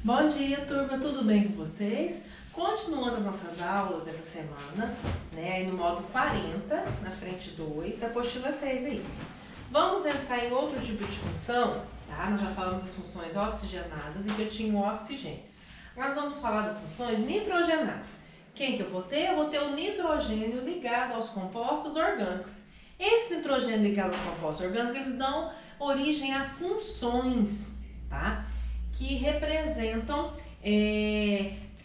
Bom dia, turma, tudo bem com vocês? Continuando as nossas aulas dessa semana, né, aí no módulo 40, na frente 2, da apostila 3 aí. Vamos entrar em outro tipo de função, tá? Nós já falamos das funções oxigenadas e que eu tinha o oxigênio. Nós vamos falar das funções nitrogenadas. Quem que eu vou ter? Eu vou ter o nitrogênio ligado aos compostos orgânicos. Esse nitrogênio ligado aos compostos orgânicos, eles dão origem a funções, tá? Que representam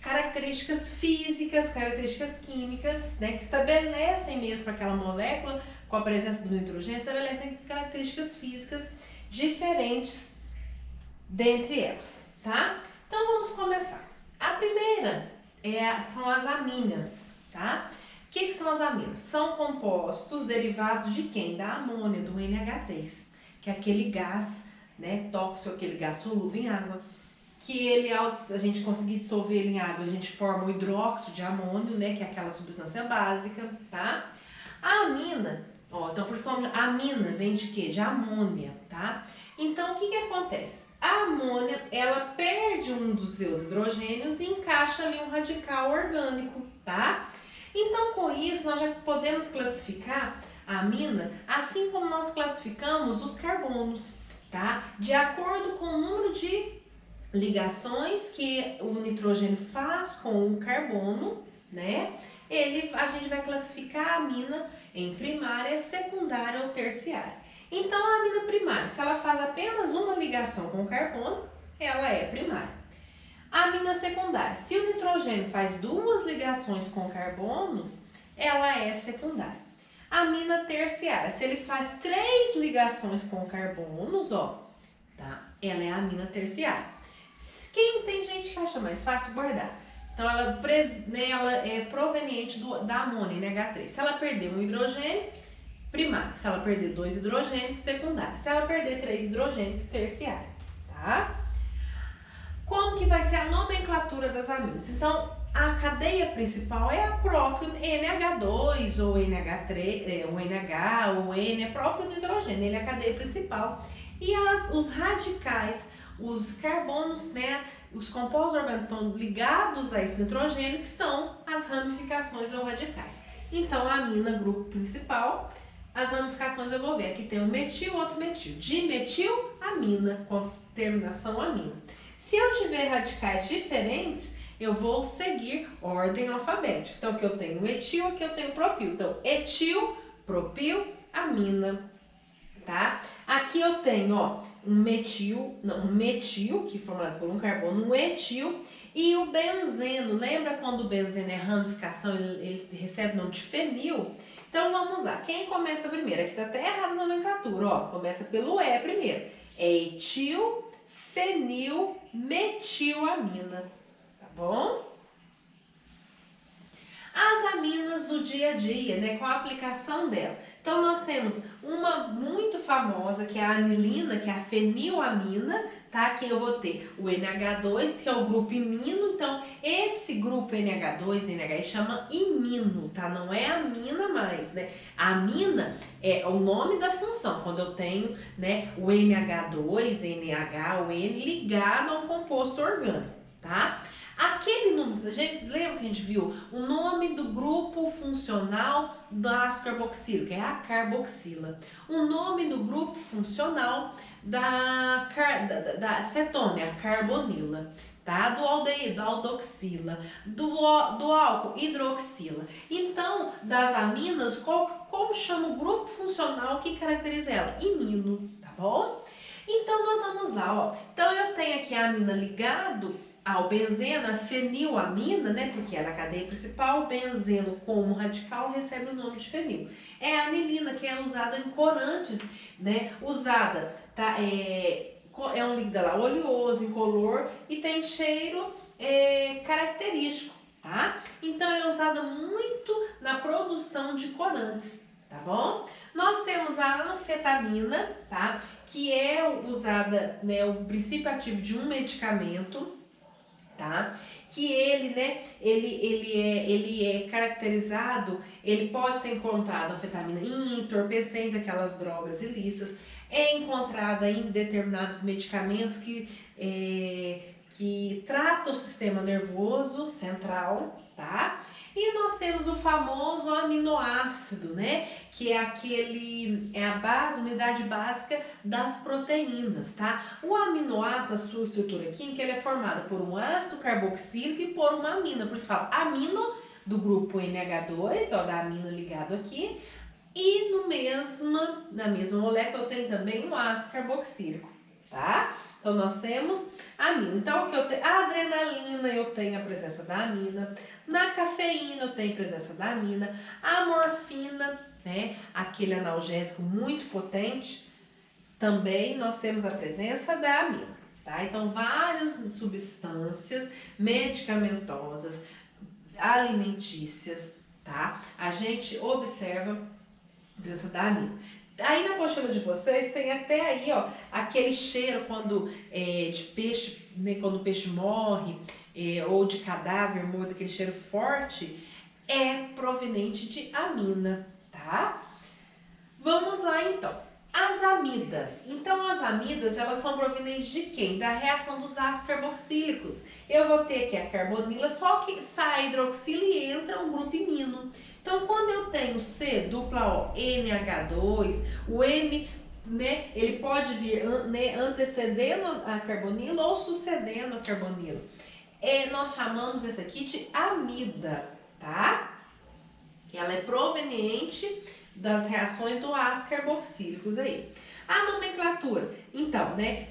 características físicas, características químicas, né, que estabelecem mesmo para aquela molécula, com a presença do nitrogênio, estabelecem características físicas diferentes dentre elas, tá? Então vamos começar. A primeira são as aminas, tá? O que são as aminas? São compostos derivados de quem? Da amônia, do NH3, que é aquele gás, né, tóxico, aquele gás solúvel em água, que ele, ao a gente conseguir dissolver ele em água, a gente forma o hidróxido de amônio, né, que é aquela substância básica, tá? A amina, ó, então por isso que a amina vem de quê? De amônia, tá? Então o que acontece? A amônia, ela perde um dos seus hidrogênios e encaixa ali um radical orgânico, tá? Então com isso nós já podemos classificar a amina assim como nós classificamos os carbonos, tá? De acordo com o número de ligações que o nitrogênio faz com o carbono, né? A gente vai classificar a amina em primária, secundária ou terciária. Então a amina primária, se ela faz apenas uma ligação com o carbono, ela é primária. A amina secundária, se o nitrogênio faz duas ligações com carbonos, ela é secundária. A amina terciária, se ele faz 3 ligações com carbonos, ó, tá? Ela é a amina terciária. Tem gente que acha mais fácil guardar. Então ela é proveniente da amônia, NH3. Se ela perder um hidrogênio, primária. Se ela perder 2 hidrogênios, secundária. Se ela perder 3 hidrogênios, terciária, tá? Como que vai ser a nomenclatura das aminas? Então, a cadeia principal é a própria NH2 ou NH3, o NH ou N, é próprio nitrogênio, ele é a cadeia principal. E os radicais, os carbonos, né, os compostos orgânicos estão ligados a esse nitrogênio, que são as ramificações ou radicais. Então, a amina, grupo principal, as ramificações eu vou ver. Aqui tem um metil, outro metil. Dimetil, amina, com terminação amina. Se eu tiver radicais diferentes, eu vou seguir ordem alfabética. Então, aqui eu tenho metil, aqui eu tenho propil. Então, etil, propil, amina. Tá? Aqui eu tenho, ó, um metil, que é formado por um carbono, um etil e o benzeno. Lembra quando o benzeno é ramificação, ele recebe o nome de fenil? Então vamos lá, quem começa primeiro? Aqui tá até errado a nomenclatura, ó, começa pelo E primeiro. É etil, fenil, metilamina, tá bom? As aminas do dia a dia, né, com a aplicação dela. Então, nós temos uma muito famosa, que é a anilina, que é a fenilamina, tá? Aqui eu vou ter o NH2, que é o grupo imino. Então, esse grupo NH2, NH, chama imino, tá? Não é amina mais, né? A amina é o nome da função, quando eu tenho, né, o NH2, NH, o N ligado a um composto orgânico, tá? Aquele número, gente, lembra que a gente viu o nome do grupo funcional do ácido carboxílico, que é a carboxila. O nome do grupo funcional da cetona, a carbonila, tá? Do aldeído, aldoxila, do álcool, hidroxila. Então, das aminas, como chama o grupo funcional que caracteriza ela? Imino, tá bom? Então, nós vamos lá, ó. Então, eu tenho aqui a amina ligado ao benzeno, a fenilamina, né, porque é na cadeia principal, o benzeno como radical recebe o nome de fenil. É a anilina, que é usada em corantes, né, tá, é um líquido lá oleoso, incolor e tem cheiro característico, tá? Então, ela é usada muito na produção de corantes, tá bom? Nós temos a anfetamina, tá? Que é usada, né, o princípio ativo de um medicamento, tá? Que ele, né, ele é caracterizado, ele pode ser encontrado anfetamina em entorpecentes, aquelas drogas ilícitas, é encontrada em determinados medicamentos que trata o sistema nervoso central, tá? E nós temos o famoso aminoácido, né? Que é a base, unidade básica das proteínas, tá? O aminoácido, a sua estrutura química, ele é formado por um ácido carboxílico e por uma amina. Por isso fala amino do grupo NH2, ó, da amina ligado aqui. E na mesma molécula tem também um ácido carboxílico, tá? Então nós temos a amina. Então o que eu tenho? A adrenalina eu tenho a presença da amina. Na cafeína eu tenho a presença da amina. A morfina, né? Aquele analgésico muito potente, também nós temos a presença da amina, tá? Então várias substâncias medicamentosas, alimentícias, tá? A gente observa a presença da amina. Aí na apostila de vocês tem até aí, ó, aquele cheiro quando de peixe, né, quando o peixe morre, ou de cadáver morto, aquele cheiro forte, é proveniente de amina, tá? Vamos lá então. As amidas. Então as amidas, elas são provenientes de quem? Da reação dos ácidos carboxílicos. Eu vou ter aqui a carbonila, só que sai hidroxila e entra um grupo imino. Então, quando eu tenho C dupla O, NH2, o N, né, ele pode vir antecedendo a carbonila ou sucedendo a carbonila. Nós chamamos esse aqui de amida, tá? Ela é proveniente das reações do ácido carboxílicos aí. A nomenclatura, então, né,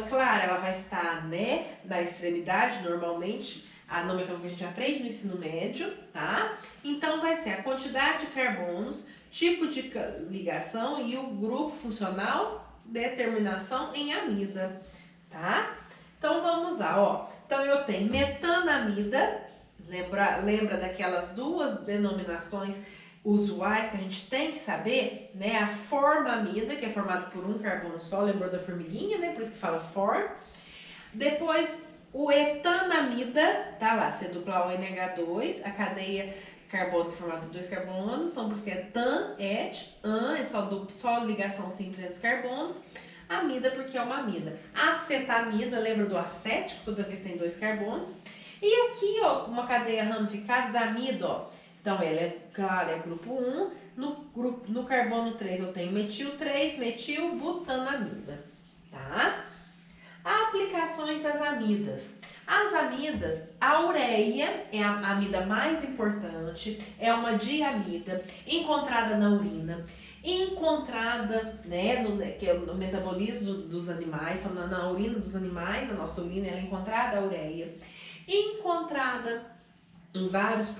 claro, ela vai estar, né, na extremidade, normalmente, a nomenclatura que a gente aprende no ensino médio, tá? Então vai ser a quantidade de carbonos, tipo de ligação e o grupo funcional, determinação em amida, tá? Então vamos lá, ó. Então eu tenho metanamida, lembra daquelas duas denominações usuais que a gente tem que saber, né? A formamida, que é formada por um carbono só, lembrou da formiguinha, né? Por isso que fala form. Depois o etanamida, tá lá, C dupla O NH2, a cadeia carbônica formada por dois carbonos, então por isso que é tan, et, an, é só ligação simples entre os carbonos. Amida porque é uma amida. Acetamida, lembra do acético, toda vez tem dois carbonos. E aqui, ó, uma cadeia ramificada da amida, ó. Então ela é grupo 1, no carbono 3 eu tenho metil 3, metilbutanamida, tá? Aplicações das amidas. As amidas, a ureia é a amida mais importante, é uma diamida encontrada na urina, encontrada, né, que é no metabolismo dos animais, então na urina dos animais, a nossa urina ela é encontrada a ureia, encontrada em vários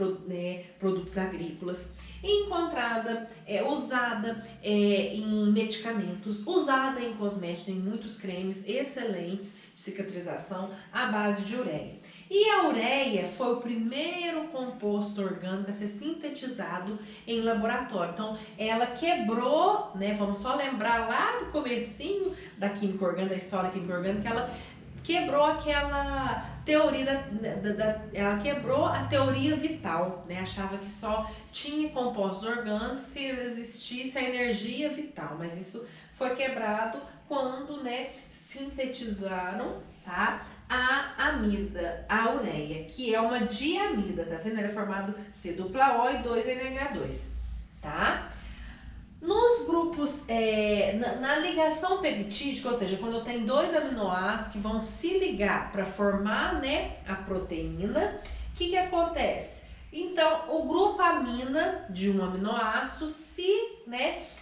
produtos agrícolas, encontrada, usada em medicamentos, usada em cosméticos, em muitos cremes excelentes de cicatrização à base de ureia. E a ureia foi o primeiro composto orgânico a ser sintetizado em laboratório. Então, ela quebrou, né, vamos só lembrar lá do comecinho da química orgânica, da história da química orgânica, ela quebrou aquela teoria ela quebrou a teoria vital, né? Achava que só tinha compostos orgânicos se existisse a energia vital, mas isso foi quebrado quando, né, sintetizaram, tá, a amida, a ureia, que é uma diamida, tá vendo? Ela é formada C dupla O e 2 NH2, tá? Nos grupos, na ligação peptídica, ou seja, quando eu tenho dois aminoácidos que vão se ligar para formar, né, a proteína, o que acontece? Então, o grupo amina de um aminoácido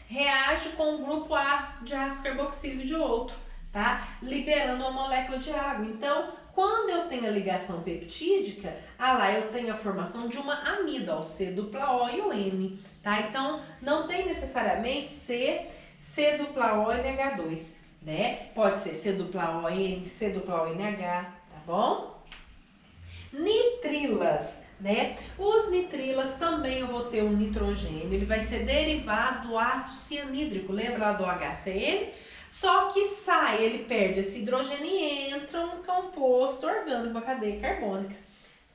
reage com o grupo de ácido carboxílico de outro, tá? Liberando uma molécula de água. Então, quando eu tenho a ligação peptídica, lá eu tenho a formação de uma amida, o C dupla O e o N, tá? Então, não tem necessariamente C dupla O NH2, né? Pode ser C dupla O N, C dupla O NH, tá bom? Nitrilas, né? Os nitrilas também eu vou ter um nitrogênio, ele vai ser derivado do ácido cianídrico, lembra lá do HCN? Só que ele perde esse hidrogênio e entra um composto orgânico, uma cadeia carbônica,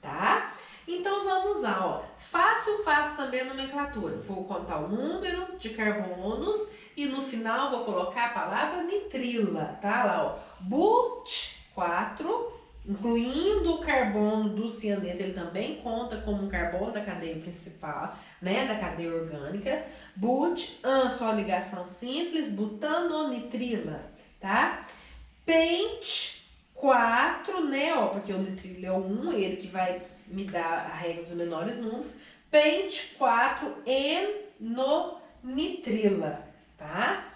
tá? Então vamos lá, ó. Fácil também a nomenclatura. Vou contar o número de carbonos e no final vou colocar a palavra nitrila, tá? Lá, ó. But 4, incluindo o carbono do cianeto, ele também conta como um carbono da cadeia principal, né, da cadeia orgânica. But-an, só ligação simples, butanonitrila, tá? Pente 4, né, ó, porque o nitrilo é o 1, ele que vai me dar a regra dos menores números. Pente 4 enonitrila, tá?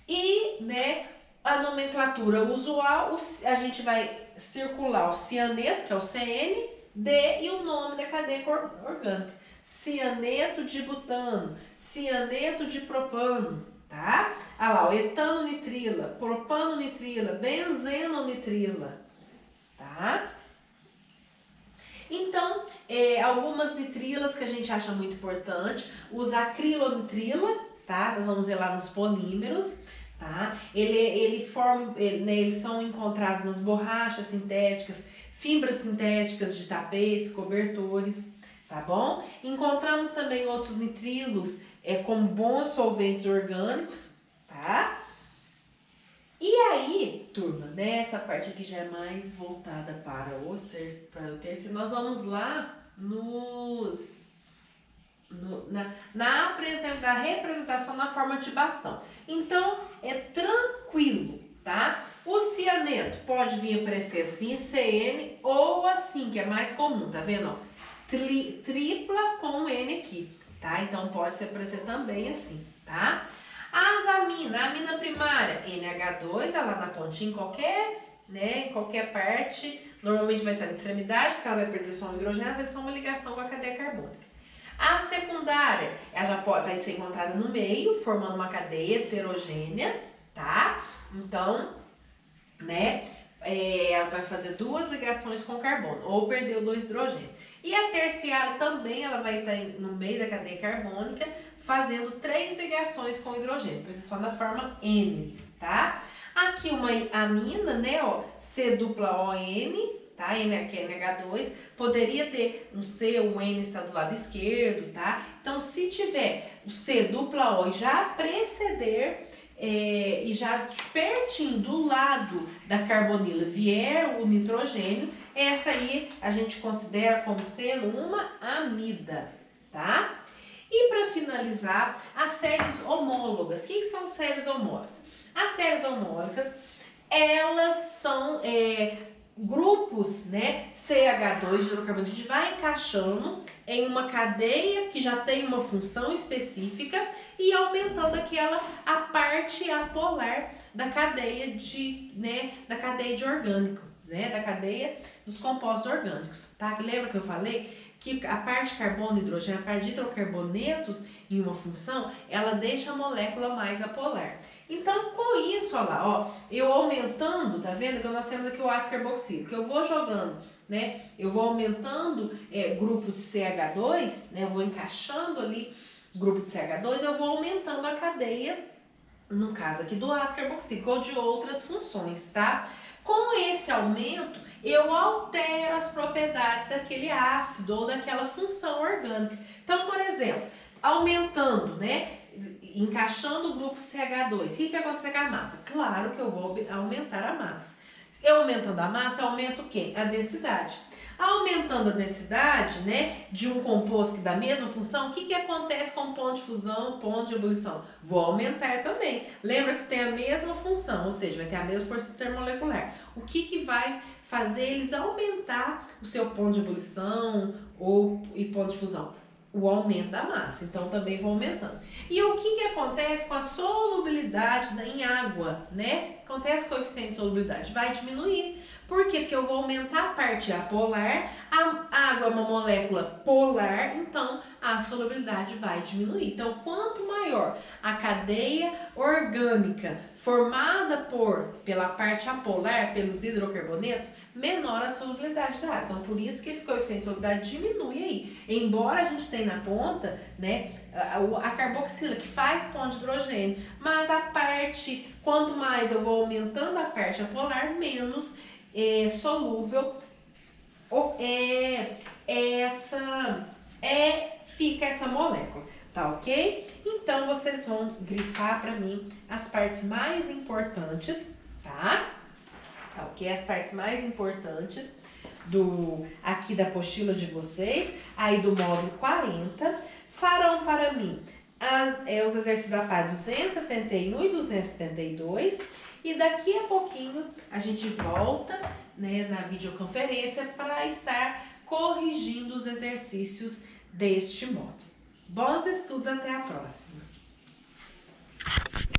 E, né, a nomenclatura usual, a gente vai circular o cianeto, que é o CN, D e o nome da cadeia orgânica. Cianeto de butano, cianeto de propano, tá? Ah lá, o etanonitrila, propanonitrila, benzenonitrila, tá? Então, algumas nitrilas que a gente acha muito importante, os acrilonitrila, tá? Nós vamos ver lá nos polímeros, tá? Eles são encontrados nas borrachas sintéticas, fibras sintéticas de tapetes, cobertores, tá bom? Encontramos também outros nitrilos como bons solventes orgânicos, tá? E aí, turma, né, essa parte aqui já é mais voltada para o terceiro. Nós vamos lá na representação na forma de bastão. Então, é tranquilo, tá? O cianeto pode vir aparecer assim, CN, ou assim, que é mais comum, tá vendo? Ó, tripla com N aqui, tá? Então, pode se aparecer também assim, tá? As amina, a amina primária, NH2, ela na pontinha em qualquer parte, normalmente vai estar na extremidade, porque ela vai perder só um hidrogênio, vai ser uma ligação com a cadeia carbônica. A secundária, ela já vai ser encontrada no meio, formando uma cadeia heterogênea, tá? Então, né, ela vai fazer duas ligações com carbono, ou perdeu 2 hidrogênios. E a terciária também, ela vai estar no meio da cadeia carbônica, fazendo 3 ligações com hidrogênio, precisa só na forma N, tá? Aqui uma amina, né, ó, C-O-N, tá? Que é NH2, poderia ter um C, o N está do lado esquerdo, tá? Então, se tiver o C-O e já preceder e já pertinho do lado da carbonila vier o nitrogênio, essa aí a gente considera como sendo uma amida, tá? E para finalizar, as séries homólogas. O que são séries homólogas? As séries homólogas, elas são grupos, né, CH2 de hidrocarbonetos. A gente vai encaixando em uma cadeia que já tem uma função específica e aumentando a parte apolar da cadeia de orgânico, né, da cadeia dos compostos orgânicos, tá? Lembra que eu falei que a parte carbono e hidrogênio, a parte de hidrocarbonetos em uma função, ela deixa a molécula mais apolar. Então, com isso, olha lá, ó, eu aumentando, tá vendo que nós temos aqui o ácido carboxílico, que eu vou jogando, né, eu vou aumentando grupo de CH2, né, eu vou encaixando ali grupo de CH2, eu vou aumentando a cadeia, no caso aqui do ácido carboxílico, ou de outras funções, tá? Com esse aumento, eu altero as propriedades daquele ácido ou daquela função orgânica. Então, por exemplo, aumentando, né, encaixando o grupo CH2, o que vai acontecer com a massa? Claro que eu vou aumentar a massa. Eu aumentando a massa, eu aumento o quê? A densidade. Aumentando a densidade, né, de um composto que dá a mesma função, o que acontece com o ponto de fusão, ponto de ebulição? Vou aumentar também. Lembra que tem a mesma função, ou seja, vai ter a mesma força termomolecular. O que vai fazer eles aumentar o seu ponto de ebulição e ponto de fusão? O aumento da massa, então também vou aumentando. E o que acontece com a solubilidade em água, né? Acontece com o coeficiente de solubilidade, vai diminuir. Por quê? Porque eu vou aumentar a parte apolar, a água é uma molécula polar, então a solubilidade vai diminuir. Então, quanto maior a cadeia orgânica formada pela parte apolar, pelos hidrocarbonetos, menor a solubilidade da água. Então, por isso que esse coeficiente de solubilidade diminui aí. Embora a gente tenha na ponta, né, a carboxila, que faz ponto de hidrogênio, mas a parte, quanto mais eu vou aumentando a parte apolar, menos solúvel fica essa molécula, tá ok? Então, vocês vão grifar para mim as partes mais importantes, tá? Tá, ok? As partes mais importantes aqui da apostila de vocês, aí do módulo 40, farão para mim os exercícios da página 271 e 272, e daqui a pouquinho a gente volta, né, na videoconferência para estar corrigindo os exercícios deste módulo. Bons estudos, até a próxima!